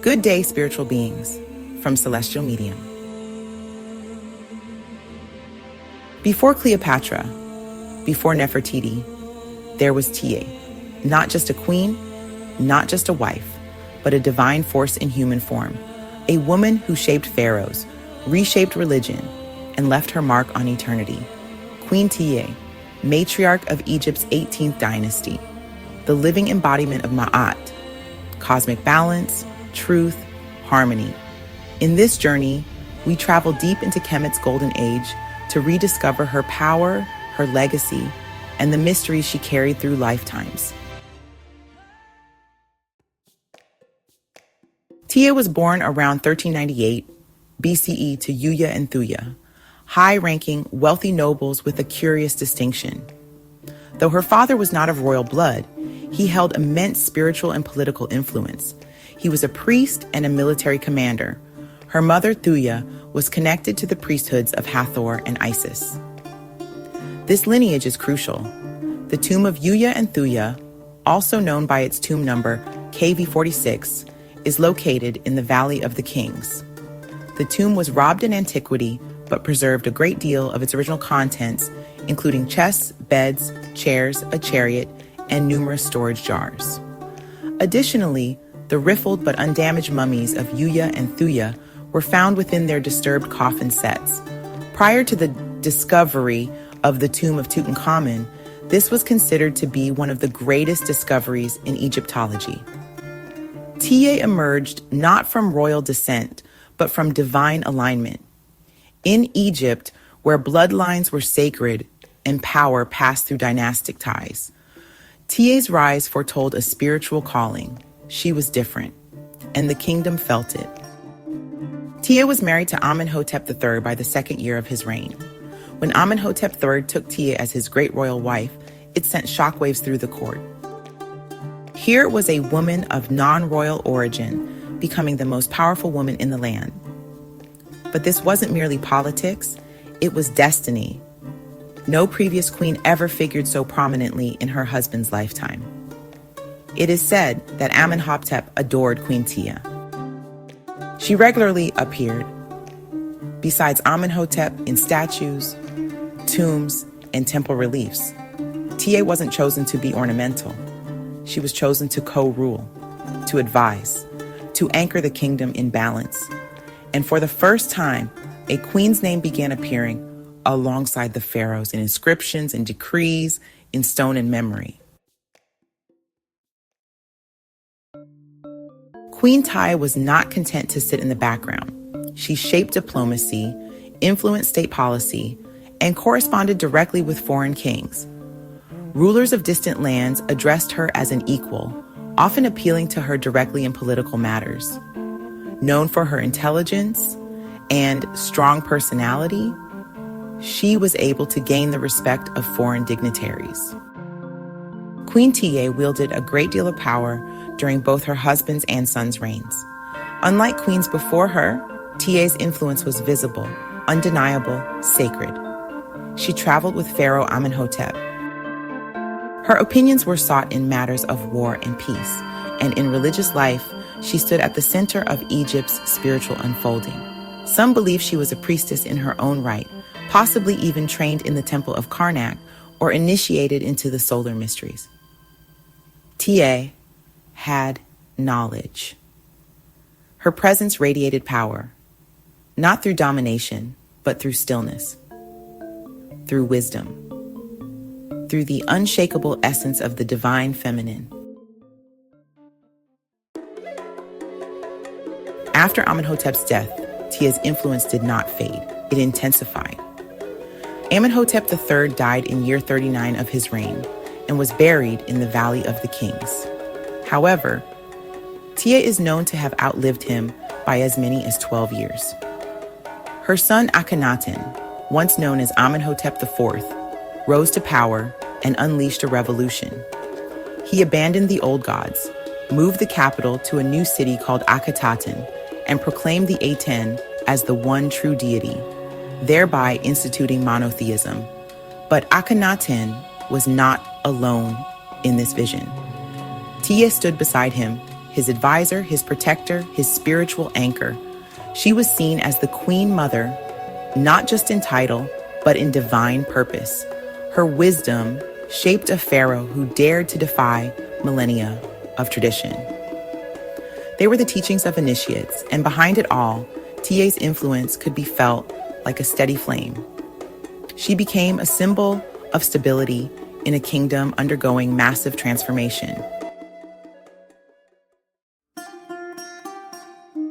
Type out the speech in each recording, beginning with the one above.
Good day, spiritual beings, from Celestial Medium. Before Cleopatra, before Nefertiti, there was Tiye, not just a queen, not just a wife, but a divine force in human form, a woman who shaped pharaohs, reshaped religion, and left her mark on eternity. Queen Tiye, matriarch of Egypt's 18th dynasty, the living embodiment of Ma'at, cosmic balance, truth, harmony. In this journey, we travel deep into Kemet's golden age to rediscover her power, her legacy, and the mysteries she carried through lifetimes. Tiye was born around 1398 BCE to Yuya and Thuya, high-ranking, wealthy nobles with a curious distinction. Though her father was not of royal blood, he held immense spiritual and political influence. He was a priest and a military commander. Her mother, Thuya, was connected to the priesthoods of Hathor and Isis. This lineage is crucial. The tomb of Yuya and Thuya, also known by its tomb number KV46, is located in the Valley of the Kings. The tomb was robbed in antiquity, but preserved a great deal of its original contents, including chests, beds, chairs, a chariot, and numerous storage jars. Additionally, the riffled but undamaged mummies of Yuya and Thuya were found within their disturbed coffin sets. Prior to the discovery of the tomb of Tutankhamun, this was considered to be one of the greatest discoveries in Egyptology. Tiye emerged not from royal descent, but from divine alignment. In Egypt, where bloodlines were sacred and power passed through dynastic ties, Tiye's rise foretold a spiritual calling. She was different, and the kingdom felt it. Tiye was married to Amenhotep III by the second year of his reign. When Amenhotep III took Tiye as his great royal wife, it sent shockwaves through the court. Here was a woman of non-royal origin becoming the most powerful woman in the land. But this wasn't merely politics, it was destiny. No previous queen ever figured so prominently in her husband's lifetime. It is said that Amenhotep adored Queen Tiye. She regularly appeared, besides Amenhotep, in statues, tombs, and temple reliefs. Tiye wasn't chosen to be ornamental. She was chosen to co-rule, to advise, to anchor the kingdom in balance. And for the first time, a queen's name began appearing alongside the pharaohs in inscriptions and decrees, in stone and memory. Queen Tiye was not content to sit in the background. She shaped diplomacy, influenced state policy, and corresponded directly with foreign kings. Rulers of distant lands addressed her as an equal, often appealing to her directly in political matters. Known for her intelligence and strong personality, she was able to gain the respect of foreign dignitaries. Queen Tiye wielded a great deal of power during both her husband's and son's reigns. Unlike queens before her, Tiye's influence was visible, undeniable, sacred. She traveled with Pharaoh Amenhotep. Her opinions were sought in matters of war and peace, and in religious life, she stood at the center of Egypt's spiritual unfolding. Some believe she was a priestess in her own right, possibly even trained in the temple of Karnak or initiated into the solar mysteries. Tiye had knowledge. Her presence radiated power, not through domination, but through stillness, through wisdom, through the unshakable essence of the divine feminine. After Amenhotep's death, Tiye's influence did not fade, it intensified. Amenhotep III died in year 39 of his reign and was buried in the Valley of the Kings. However, Tiye is known to have outlived him by as many as 12 years. Her son Akhenaten, once known as Amenhotep IV, rose to power and unleashed a revolution. He abandoned the old gods, moved the capital to a new city called Akhenaten, and proclaimed the Aten as the one true deity, thereby instituting monotheism. But Akhenaten was not alone in this vision. Tiye stood beside him, his advisor, his protector, his spiritual anchor. She was seen as the Queen Mother, not just in title, but in divine purpose. Her wisdom shaped a pharaoh who dared to defy millennia of tradition. They were the teachings of initiates, and behind it all, Tiye's influence could be felt like a steady flame. She became a symbol of stability in a kingdom undergoing massive transformation.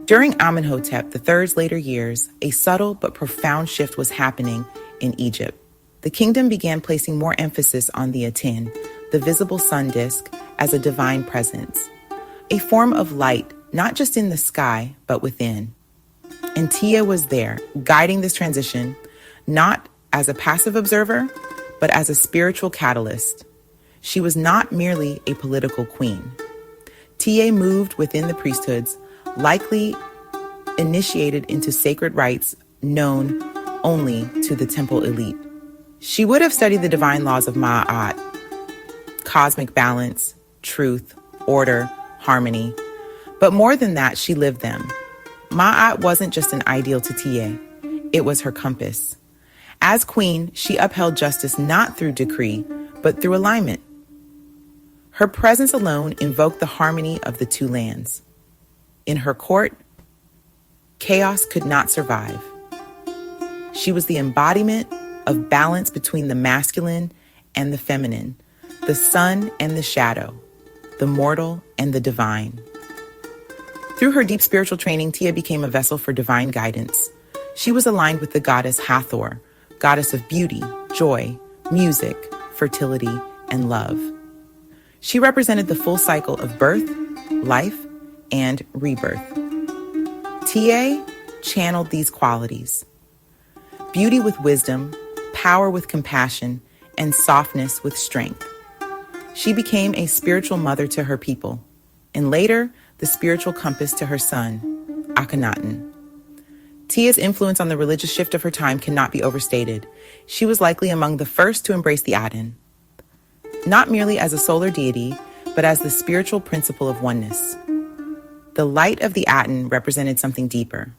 During Amenhotep III's later years, a subtle but profound shift was happening in Egypt. The kingdom began placing more emphasis on the Aten, the visible sun disk, as a divine presence, a form of light not just in the sky, but within. And Tiye was there, guiding this transition, not as a passive observer, but as a spiritual catalyst. She was not merely a political queen. Tiye moved within the priesthoods, likely initiated into sacred rites known only to the temple elite. She would have studied the divine laws of Ma'at, cosmic balance, truth, order, harmony. But more than that, she lived them. Ma'at wasn't just an ideal to Tiye, it was her compass. As queen, she upheld justice not through decree, but through alignment. Her presence alone invoked the harmony of the two lands. In her court, chaos could not survive. She was the embodiment of balance between the masculine and the feminine, the sun and the shadow, the mortal and the divine. Through her deep spiritual training, Tiye became a vessel for divine guidance. She was aligned with the goddess Hathor, goddess of beauty, joy, music, fertility, and love. She represented the full cycle of birth, life, and rebirth. Tiye channeled these qualities: beauty with wisdom, power with compassion, and softness with strength. She became a spiritual mother to her people, and later, the spiritual compass to her son, Akhenaten. Tiye's influence on the religious shift of her time cannot be overstated. She was likely among the first to embrace the Aten, not merely as a solar deity, but as the spiritual principle of oneness. The light of the Aten represented something deeper,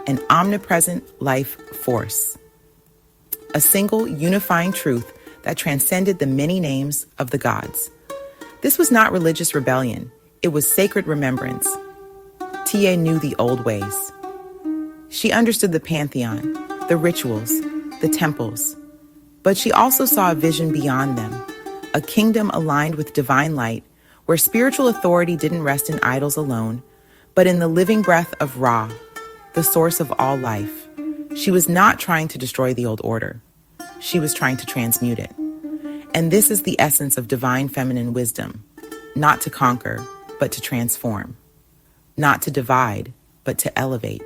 an omnipresent life force, a single unifying truth that transcended the many names of the gods. This was not religious rebellion. It was sacred remembrance. Tiye knew the old ways. She understood the pantheon, the rituals, the temples, but she also saw a vision beyond them, a kingdom aligned with divine light, where spiritual authority didn't rest in idols alone, but in the living breath of Ra, the source of all life. She was not trying to destroy the old order. She was trying to transmute it. And this is the essence of divine feminine wisdom: not to conquer, but to transform; not to divide, but to elevate.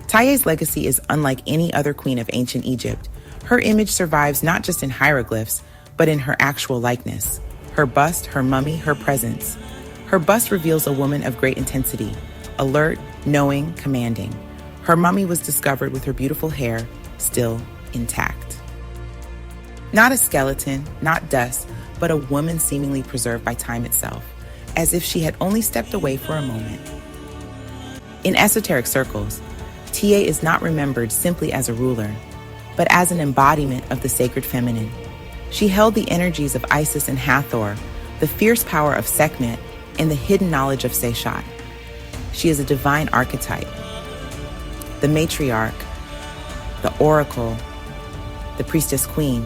Tiye's legacy is unlike any other queen of ancient Egypt. Her image survives not just in hieroglyphs, but in her actual likeness. Her bust, her mummy, her presence. Her bust reveals a woman of great intensity, alert, knowing, commanding. Her mummy was discovered with her beautiful hair still intact. Not a skeleton, not dust, but a woman seemingly preserved by time itself, as if she had only stepped away for a moment. In esoteric circles, Tiye is not remembered simply as a ruler, but as an embodiment of the sacred feminine. She held the energies of Isis and Hathor, the fierce power of Sekhmet, and the hidden knowledge of Seshat. She is a divine archetype, the matriarch, the oracle, the priestess queen.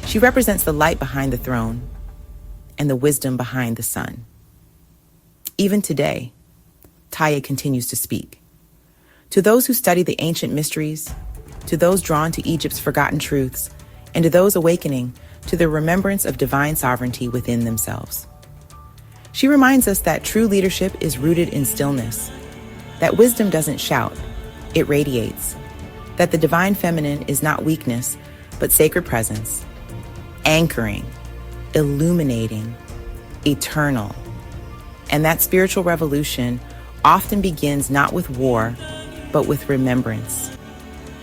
She represents the light behind the throne and the wisdom behind the sun. Even today, Tiye continues to speak. To those who study the ancient mysteries, to those drawn to Egypt's forgotten truths, and to those awakening to the remembrance of divine sovereignty within themselves. She reminds us that true leadership is rooted in stillness, that wisdom doesn't shout, it radiates, that the divine feminine is not weakness, but sacred presence, anchoring, illuminating, eternal. And that spiritual revolution often begins not with war, but with remembrance,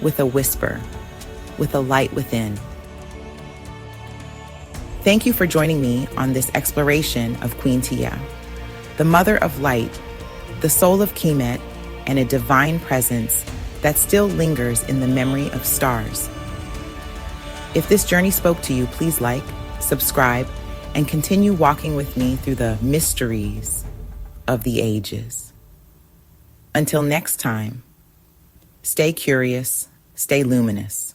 with a whisper, with a light within. Thank you for joining me on this exploration of Queen Tiye, the mother of light, the soul of Kemet, and a divine presence that still lingers in the memory of stars. If this journey spoke to you, please like, subscribe, and continue walking with me through the mysteries of the ages. Until next time, stay curious, stay luminous.